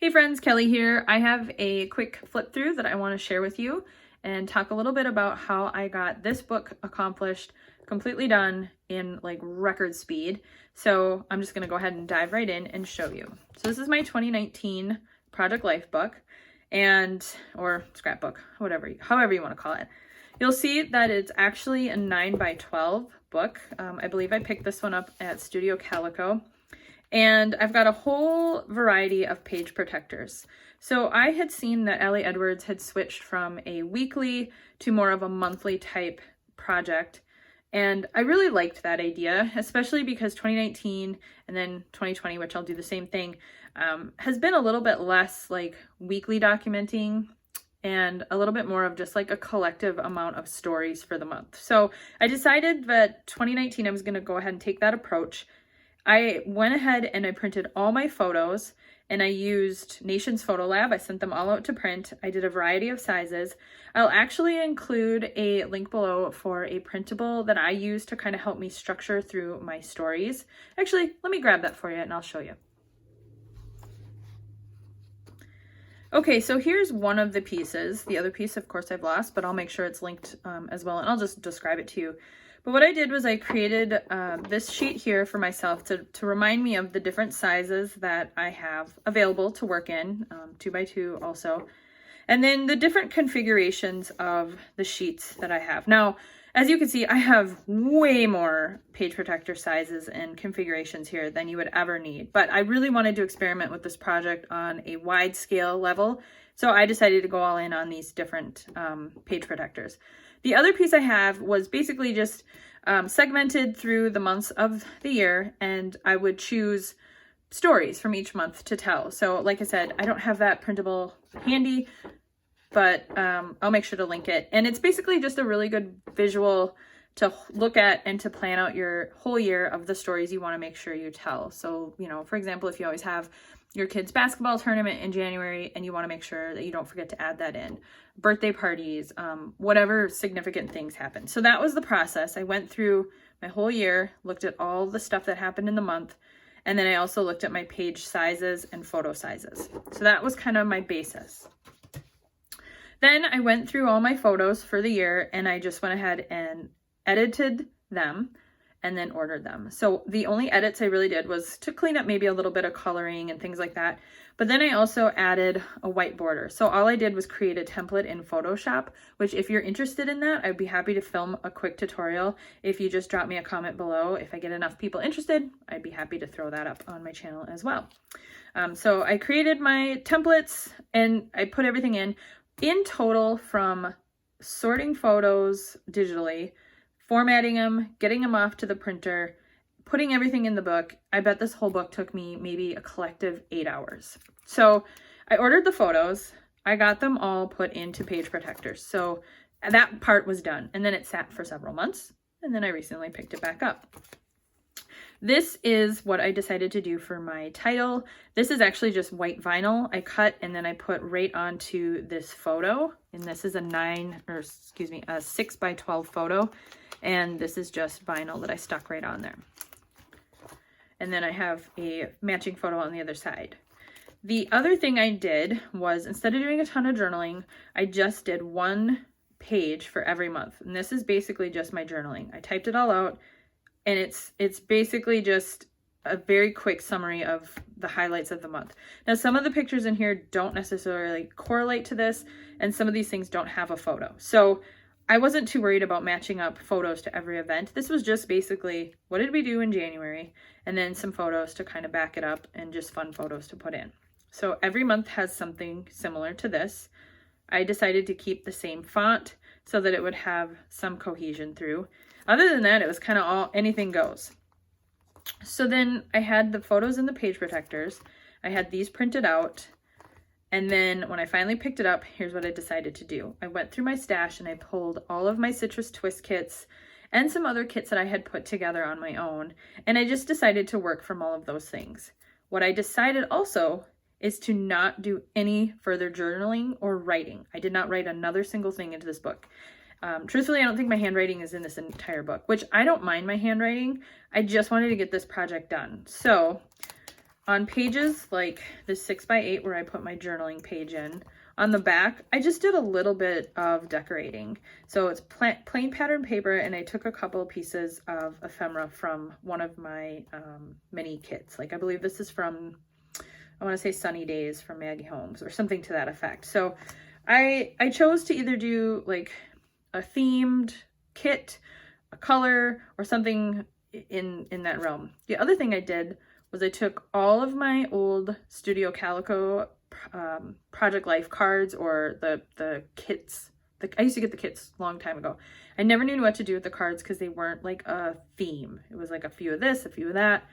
Hey friends, Kelly here. I have a quick flip through that I want to share with you and talk a little bit about how I got this book accomplished, completely done in like record speed. So I'm just going to go ahead and dive right in and show you. So this is my 2019 Project Life book or scrapbook, however you want to call it. You'll see that it's actually a 9x12 book. I believe I picked this one up at Studio Calico. And I've got a whole variety of page protectors. So I had seen that Ellie Edwards had switched from a weekly to more of a monthly type project. And I really liked that idea, especially because 2019 and then 2020, which I'll do the same thing, has been a little bit less like weekly documenting and a little bit more of just like a collective amount of stories for the month. So I decided that 2019, I was going to go ahead and take that approach. I went ahead and I printed all my photos and I used Nation's Photo Lab. I sent them all out to print. I did a variety of sizes. I'll actually include a link below for a printable that I use to kind of help me structure through my stories. Actually, let me grab that for you and I'll show you. Okay, so here's one of the pieces. The other piece, of course, I've lost, but I'll make sure it's linked as well, and I'll just describe it to you. But what I did was I created this sheet here for myself to remind me of the different sizes that I have available to work in, 2x2 also, and then the different configurations of the sheets that I have. Now, as you can see, I have way more page protector sizes and configurations here than you would ever need, but I really wanted to experiment with this project on a wide scale level, so I decided to go all in on these different page protectors. The other piece I have was basically just segmented through the months of the year, and I would choose stories from each month to tell. So like I said, I don't have that printable handy, but I'll make sure to link it. And it's basically just a really good visual to look at and to plan out your whole year of the stories you want to make sure you tell. So, you know, for example, if you always have your kids' basketball tournament in January and you want to make sure that you don't forget to add that in, birthday parties, whatever significant things happen. So that was the process. I went through my whole year, looked at all the stuff that happened in the month, and then I also looked at my page sizes and photo sizes. So that was kind of my basis. Then I went through all my photos for the year and I just went ahead and edited them and then ordered them. So the only edits I really did was to clean up maybe a little bit of coloring and things like that. But then I also added a white border. So all I did was create a template in Photoshop, which if you're interested in that, I'd be happy to film a quick tutorial. If you just drop me a comment below, if I get enough people interested, I'd be happy to throw that up on my channel as well. So I created my templates and I put everything in total, from sorting photos digitally, formatting them, getting them off to the printer, putting everything in the book. I bet this whole book took me maybe a collective 8 hours. So I ordered the photos. I got them all put into page protectors. So that part was done. And then it sat for several months. And then I recently picked it back up. This is what I decided to do for my title. This is actually just white vinyl I cut and then I put right onto this photo. And this is a 6x12 photo. And this is just vinyl that I stuck right on there. And then I have a matching photo on the other side. The other thing I did was, instead of doing a ton of journaling, I just did one page for every month. And this is basically just my journaling. I typed it all out. And it's basically just a very quick summary of the highlights of the month. Now, some of the pictures in here don't necessarily correlate to this, and some of these things don't have a photo. So I wasn't too worried about matching up photos to every event. This was just basically, what did we do in January? And then some photos to kind of back it up and just fun photos to put in. So every month has something similar to this. I decided to keep the same font so that it would have some cohesion through. Other than that, it was kind of all anything goes. So then I had the photos in the page protectors. I had these printed out. And then when I finally picked it up, here's what I decided to do. I went through my stash and I pulled all of my citrus twist kits and some other kits that I had put together on my own. And I just decided to work from all of those things. What I decided also is to not do any further journaling or writing. I did not write another single thing into this book. Truthfully, I don't think my handwriting is in this entire book, which I don't mind my handwriting. I just wanted to get this project done. So on pages like this 6x8 where I put my journaling page in, on the back, I just did a little bit of decorating. So it's plain pattern paper, and I took a couple of pieces of ephemera from one of my mini kits. Like I believe this is from, I want to say Sunny Days from Maggie Holmes or something to that effect. So I chose to either do like a themed kit, a color, or something in that realm. The other thing I did was I took all of my old Studio Calico Project Life cards, or the kits. I used to get the kits a long time ago. I never knew what to do with the cards because they weren't like a theme. It was like a few of this, a few of that.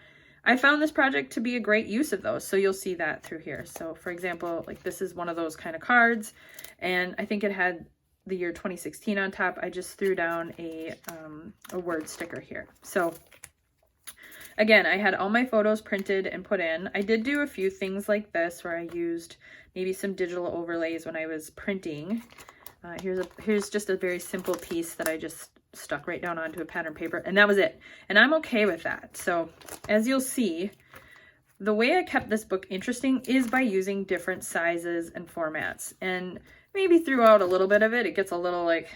I found this project to be a great use of those, so you'll see that through here. So for example, like this is one of those kind of cards, and I think it had the year 2016 on top. I just threw down a word sticker here. So again, I had all my photos printed and put in. I did do a few things like this where I used maybe some digital overlays when I was printing. Here's just a very simple piece that I just stuck right down onto a pattern paper, and that was it. And I'm okay with that. So as you'll see, the way I kept this book interesting is by using different sizes and formats. And maybe throughout a little bit of it, it gets a little like,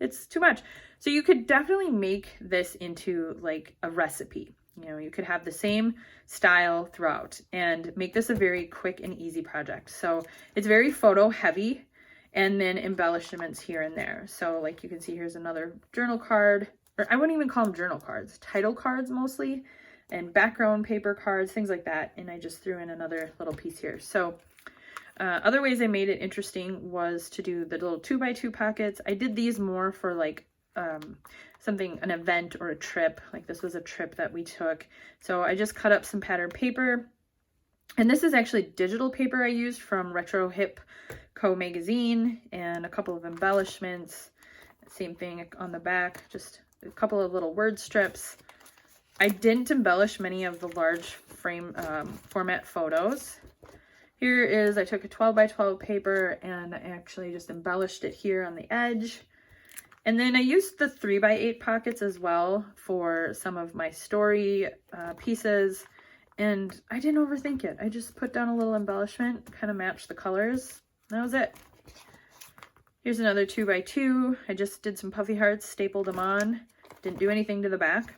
it's too much. So you could definitely make this into like a recipe. You know, you could have the same style throughout and make this a very quick and easy project. So it's very photo heavy, and then embellishments here and there. So like you can see, here's another journal card, or I wouldn't even call them journal cards, title cards mostly, and background paper cards, things like that. And I just threw in another little piece here. So other ways I made it interesting was to do the little 2x2 pockets. I did these more for like something, an event or a trip. Like this was a trip that we took. So I just cut up some pattern paper, and this is actually digital paper I used from Retro Hip Co magazine, and a couple of embellishments. Same thing on the back, just a couple of little word strips. I didn't embellish many of the large frame format photos. Here is, I took a 12x12 paper and I actually just embellished it here on the edge. And then I used the 3x8 pockets as well for some of my story pieces. And I didn't overthink it. I just put down a little embellishment, kind of matched the colors. That was it. Here's another 2x2. I just did some puffy hearts, stapled them on. Didn't do anything to the back.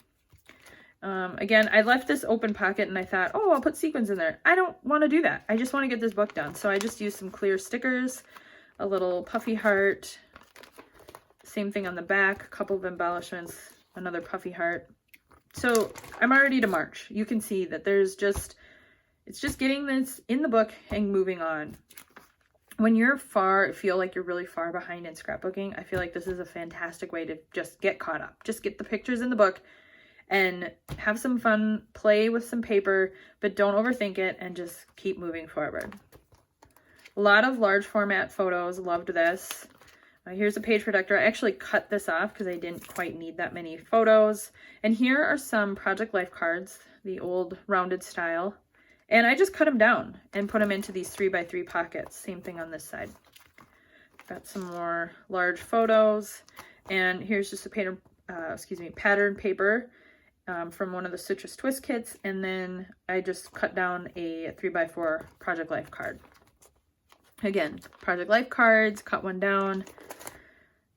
Again, I left this open pocket and I thought, oh, I'll put sequins in there. I don't want to do that. I just want to get this book done. So I just used some clear stickers, a little puffy heart, same thing on the back, a couple of embellishments, another puffy heart. So I'm already to March. You can see that it's just getting this in the book and moving on. When you're feel like you're really far behind in scrapbooking, I feel like this is a fantastic way to just get caught up. Just get the pictures in the book and have some fun, play with some paper, but don't overthink it and just keep moving forward. A lot of large format photos, loved this. Here's a page protector. I actually cut this off because I didn't quite need that many photos. And here are some Project Life cards, the old rounded style. And I just cut them down and put them into these 3x3 pockets. Same thing on this side. Got some more large photos. And here's just a pattern paper from one of the Citrus Twist kits. And then I just cut down a 3x4 Project Life card. Again, Project Life cards, cut one down.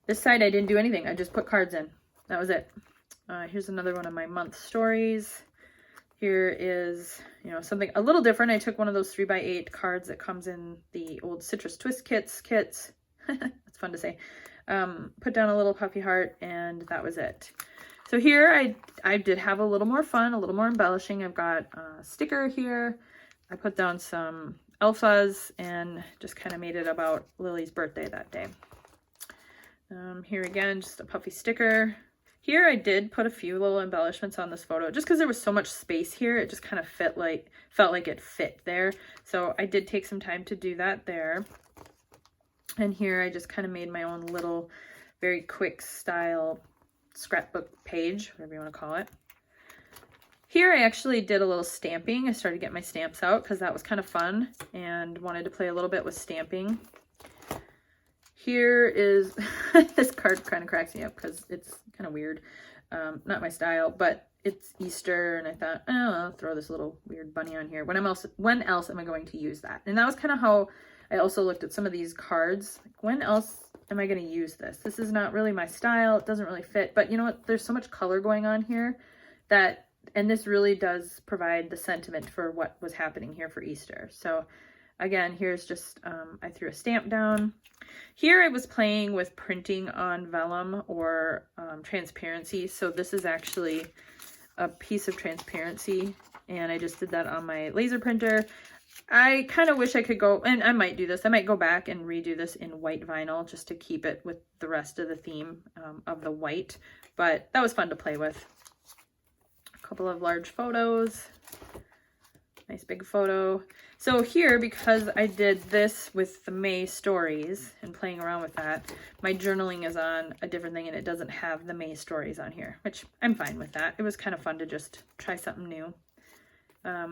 This side I didn't do anything. I just put cards in. That was it. Here's another one of my month stories. Here is, something a little different. I took one of those 3x8 cards that comes in the old Citrus Twist kits. That's fun to say. Put down a little puffy heart, and that was it. So here I did have a little more fun, a little more embellishing. I've got a sticker here. I put down some alphas and just kind of made it about Lily's birthday that day. Here again, just a puffy sticker. Here I did put a few little embellishments on this photo just because there was so much space here. It just kind of felt like it fit there. So I did take some time to do that there. And here I just kind of made my own little very quick style scrapbook page, whatever you want to call it. Here I actually did a little stamping. I started getting my stamps out because that was kind of fun and wanted to play a little bit with stamping. Here is, this card kind of cracks me up because it's kind of weird. Not my style, but it's Easter, and I thought, oh, I'll throw this little weird bunny on here. When else am I going to use that? And that was kind of how I also looked at some of these cards. Like, when else am I going to use this? This is not really my style. It doesn't really fit. But you know what? There's so much color going on here that, and this really does provide the sentiment for what was happening here for Easter. So again, here's just, I threw a stamp down. Here I was playing with printing on vellum or transparency. So this is actually a piece of transparency, and I just did that on my laser printer. I kind of wish I could go, and I might do this, I might go back and redo this in white vinyl just to keep it with the rest of the theme of the white, but that was fun to play with. A couple of large photos, nice big photo. So here, because I did this with the May stories and playing around with that, my journaling is on a different thing and it doesn't have the May stories on here, which I'm fine with that. It was kind of fun to just try something new.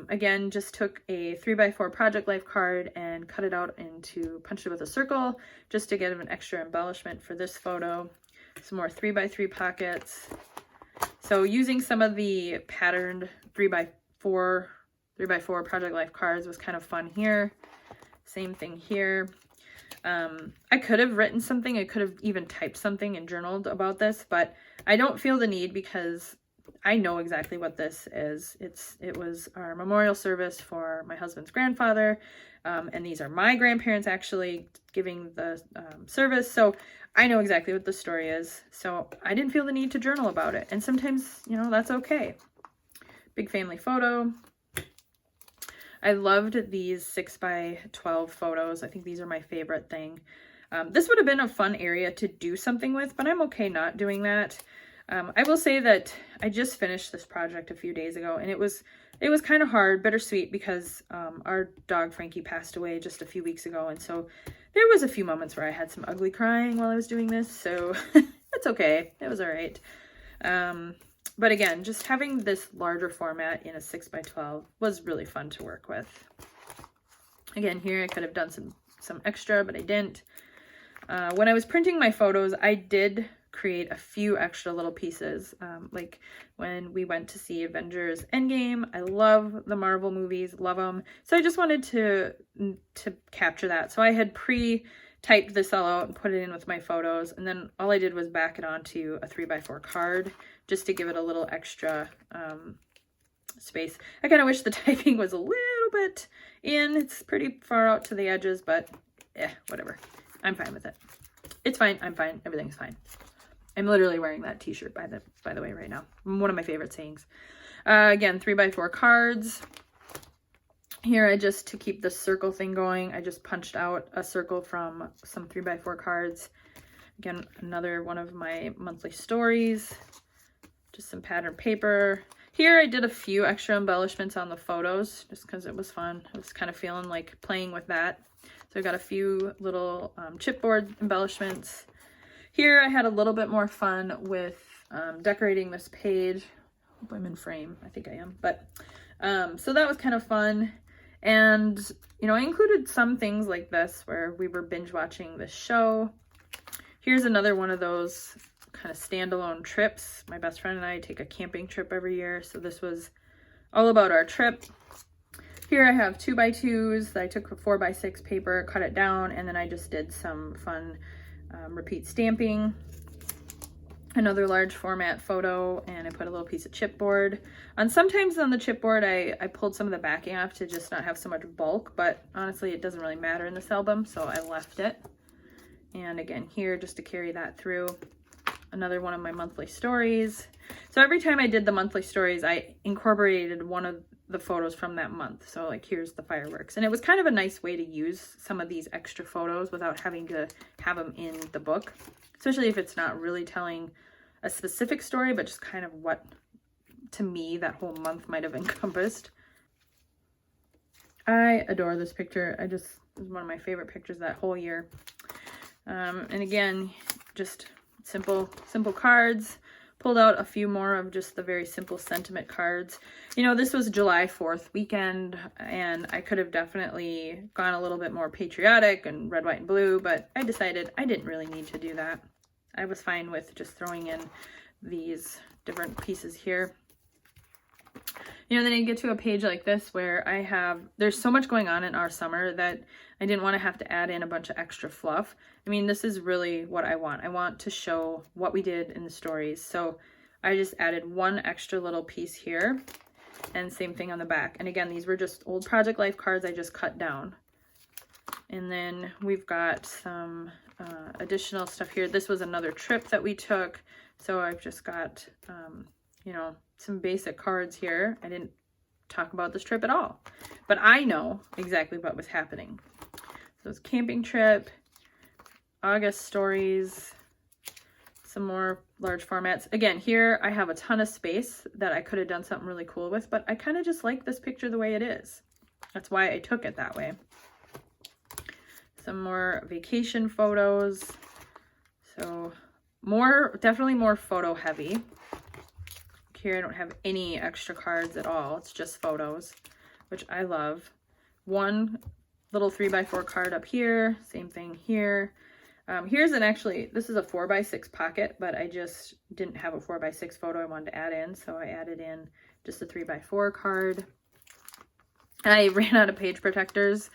Again, just took a 3x4 Project Life card and cut it out into, punched it with a circle just to get an extra embellishment for this photo. Some more 3x3 pockets. So using some of the patterned 3x4 Project Life cards was kind of fun here. Same thing here. I could have written something. I could have even typed something and journaled about this, but I don't feel the need because I know exactly what this is. It was our memorial service for my husband's grandfather, and these are my grandparents actually giving the service, so I know exactly what the story is, so I didn't feel the need to journal about it, and sometimes, you know, that's okay. Big family photo. I loved these 6x12 photos. I think these are my favorite thing. This would have been a fun area to do something with, but I'm okay not doing that. I will say that I just finished this project a few days ago, and it was kind of hard, bittersweet, because our dog Frankie passed away just a few weeks ago, and so there was a few moments where I had some ugly crying while I was doing this, so it's okay. It was all right. But again, just having this larger format in a 6x12 was really fun to work with. Again, here I could have done some extra, but I didn't. When I was printing my photos, I did create a few extra little pieces, like when we went to see Avengers Endgame. I love the Marvel movies, love them. So I just wanted to capture that. So I had pre-typed this all out and put it in with my photos, and then all I did was back it onto a 3x4 card just to give it a little extra space. I kind of wish the typing was a little bit in. It's pretty far out to the edges, but whatever. I'm fine with it. It's fine. I'm fine. Everything's fine. I'm literally wearing that t-shirt by the way right now. One of my favorite sayings. Again, 3x4 cards. Here I just, to keep the circle thing going, I just punched out a circle from some 3x4 cards. Again, another one of my monthly stories. Just some patterned paper. Here I did a few extra embellishments on the photos just because it was fun. I was kind of feeling like playing with that. So I got a few little chipboard embellishments. Here I had a little bit more fun with decorating this page. Hope I'm in frame. I think I am. But so that was kind of fun. And, you know, I included some things like this where we were binge watching this show. Here's another one of those kind of standalone trips. My best friend and I take a camping trip every year. So this was all about our trip. Here I have 2x2s that I took 4x6 paper, cut it down, and then I just did some fun repeat stamping. Another large format photo, and I put a little piece of chipboard. Sometimes on the chipboard I pulled some of the backing off to just not have so much bulk, but honestly it doesn't really matter in this album, so I left it. And again here, just to carry that through. Another one of my monthly stories. So every time I did the monthly stories, I incorporated one of the photos from that month. So like here's the fireworks, and it was kind of a nice way to use some of these extra photos without having to have them in the book, especially if it's not really telling a specific story, but just kind of what to me that whole month might have encompassed. I adore this picture. It was one of my favorite pictures that whole year. And again, just simple cards. Pulled out a few more of just the very simple sentiment cards. You know, this was July 4th weekend, and I could have definitely gone a little bit more patriotic and red, white, and blue, but I decided I didn't really need to do that. I was fine with just throwing in these different pieces here. You know, then I get to a page like this where there's so much going on in our summer that I didn't want to have to add in a bunch of extra fluff. I mean, this is really what I want. I want to show what we did in the stories. So I just added one extra little piece here, and same thing on the back. And again, these were just old Project Life cards I just cut down. And then we've got some additional stuff here. This was another trip that we took. So I've just got, you know, some basic cards here. I didn't talk about this trip at all, but I know exactly what was happening. So it's camping trip, August stories, some more large formats. Again, here I have a ton of space that I could have done something really cool with, but I kind of just like this picture the way it is. That's why I took it that way. Some more vacation photos. So definitely more photo heavy. Here I don't have any extra cards at all. It's just photos, which I love. One little 3x4 card up here. Same thing here. This is a 4x6 pocket, but I just didn't have a 4x6 photo I wanted to add in, so I added in just a 3x4 card. I ran out of page protectors,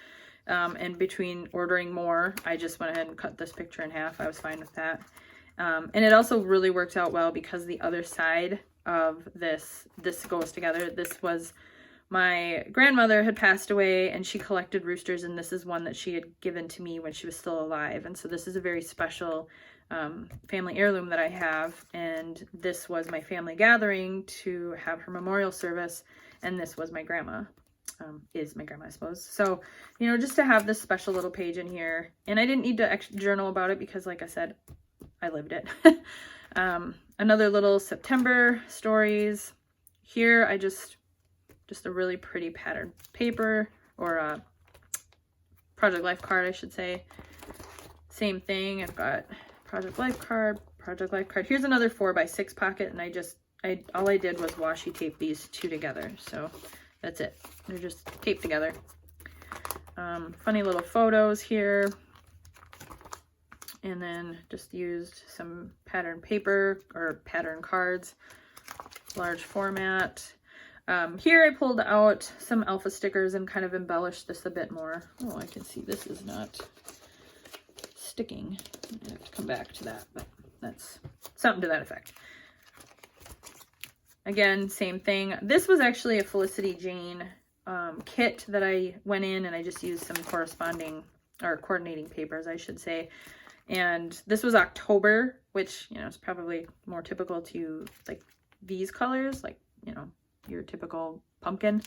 and between ordering more, I just went ahead and cut this picture in half. I was fine with that. And it also really worked out well because the other side of this goes together. This was, my grandmother had passed away and she collected roosters, and this is one that she had given to me when she was still alive. And so this is a very special family heirloom that I have, and this was my family gathering to have her memorial service, and this was my grandma. Is my grandma, I suppose. So, you know, just to have this special little page in here, and I didn't need to journal about it because, like I said, I lived it. Another little September stories. Here I just a really pretty patterned paper, or a Project Life card, I should say. Same thing. I've got Project Life card, Project Life card. Here's another 4x6 pocket, and all I did was washi tape these two together. So that's it. They're just taped together. Funny little photos here. And then just used some pattern paper or pattern cards, large format. Here I pulled out some alpha stickers and kind of embellished this a bit more. Oh, I can see this is not sticking. I have to come back to that, but that's something to that effect. Again, same thing. This was actually a Felicity Jane kit that I went in, and I just used some coordinating papers, I should say. And this was October, which, you know, is probably more typical to like these colors, like, you know, your typical pumpkin.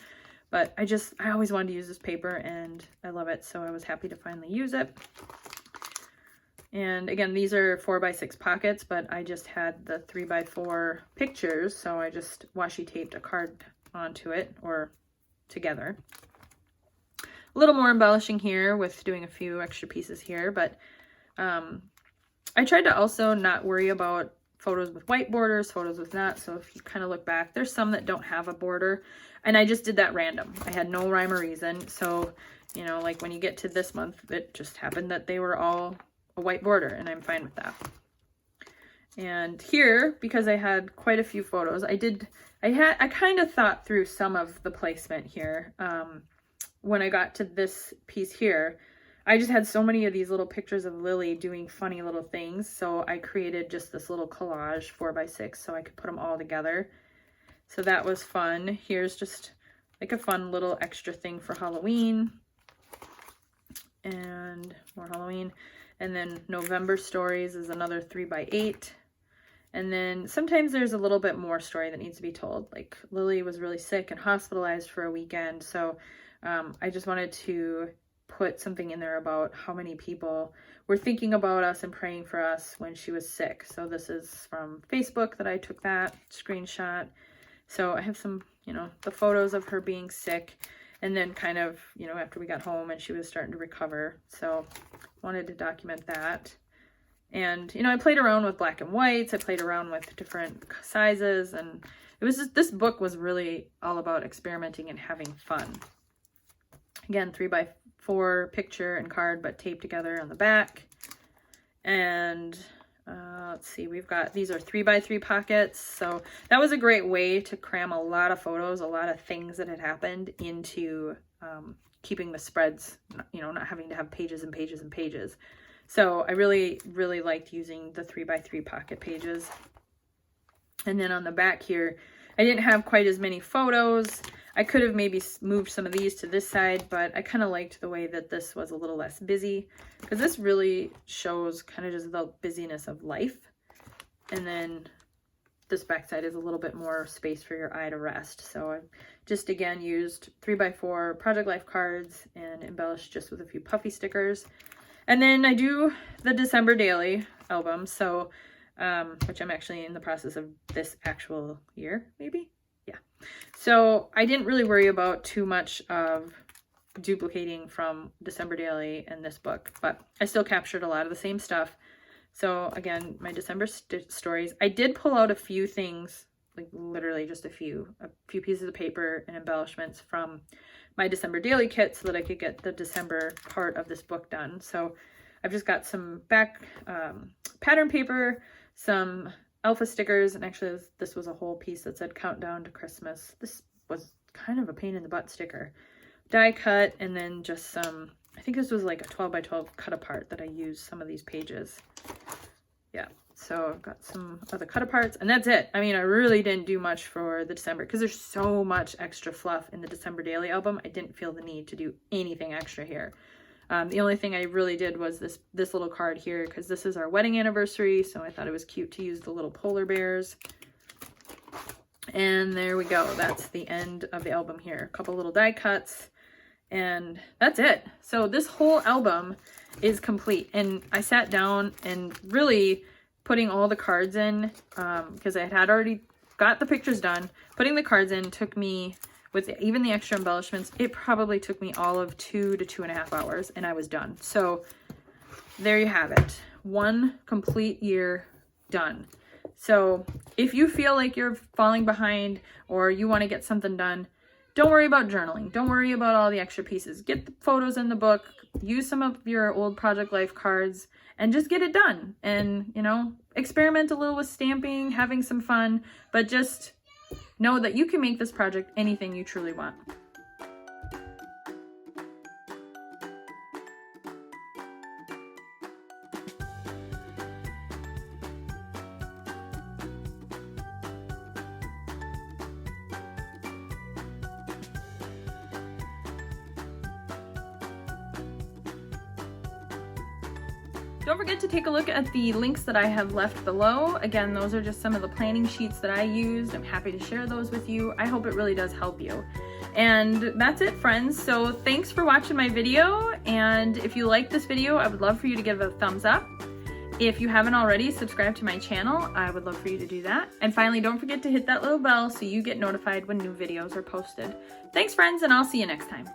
But I always wanted to use this paper, and I love it. So I was happy to finally use it. And again, these are 4x6 pockets, but I just had the 3x4 pictures. So I just washi taped a card onto it, or together. A little more embellishing here with doing a few extra pieces here, but I tried to also not worry about photos with white borders, photos with not. So if you kind of look back, there's some that don't have a border, and I just did that random. I had no rhyme or reason. So, you know, like when you get to this month, it just happened that they were all a white border, and I'm fine with that. And here, because I had quite a few photos, I kind of thought through some of the placement here. When I got to this piece here, I just had so many of these little pictures of Lily doing funny little things. So I created just this little collage 4x6 so I could put them all together. So that was fun. Here's just like a fun little extra thing for Halloween. And more Halloween. And then November stories is another 3x8. And then sometimes there's a little bit more story that needs to be told. Like Lily was really sick and hospitalized for a weekend. So I just wanted to put something in there about how many people were thinking about us and praying for us when she was sick. So this is from Facebook that I took that screenshot. So I have some, you know, the photos of her being sick, and then kind of, you know, after we got home and she was starting to recover. So wanted to document that. And, you know, I played around with black and whites. I played around with different sizes, and it was just, this book was really all about experimenting and having fun. Again, 3x4 picture and card, but taped together on the back. And let's see, we've got, these are 3x3 pockets. So that was a great way to cram a lot of photos, a lot of things that had happened into keeping the spreads, you know, not having to have pages and pages and pages. So I really, really liked using the 3x3 pocket pages. And then on the back here, I didn't have quite as many photos. I could have maybe moved some of these to this side, but I kind of liked the way that this was a little less busy, because this really shows kind of just the busyness of life. And then this back side is a little bit more space for your eye to rest. So I just again used 3x4 Project Life cards and embellished just with a few puffy stickers. And then I do the December daily album, so which I'm actually in the process of this actual year, maybe? Yeah. So I didn't really worry about too much of duplicating from December daily and this book, but I still captured a lot of the same stuff. So again, my December stories, I did pull out a few things, like literally just a few pieces of paper and embellishments from my December daily kit so that I could get the December part of this book done. So I've just got some back pattern paper, some alpha stickers, and actually this was a whole piece that said Countdown to Christmas. This was kind of a pain in the butt sticker. Die cut, and then just some, I think this was like a 12x12 cut apart that I used some of these pages. Yeah, so I've got some of the cut aparts, and that's it. I mean, I really didn't do much for the December because there's so much extra fluff in the December daily album. I didn't feel the need to do anything extra here. The only thing I really did was this little card here, because this is our wedding anniversary, so I thought it was cute to use the little polar bears. And there we go. That's the end of the album here. A couple little die cuts, and that's it. So this whole album is complete, and I sat down and really putting all the cards in, because I had already got the pictures done. Putting the cards in took me, with even the extra embellishments, it probably took me all of 2 to 2.5 hours, and I was done. So there you have it. One complete year done. So if you feel like you're falling behind or you want to get something done, don't worry about journaling. Don't worry about all the extra pieces. Get the photos in the book, use some of your old Project Life cards, and just get it done. And, you know, experiment a little with stamping, having some fun, but just know that you can make this project anything you truly want. Don't forget to take a look at the links that I have left below. Again, those are just some of the planning sheets that I used. I'm happy to share those with you. I hope it really does help you. And that's it, friends. So thanks for watching my video. And if you like this video, I would love for you to give it a thumbs up. If you haven't already, subscribe to my channel. I would love for you to do that. And finally, don't forget to hit that little bell so you get notified when new videos are posted. Thanks, friends, and I'll see you next time.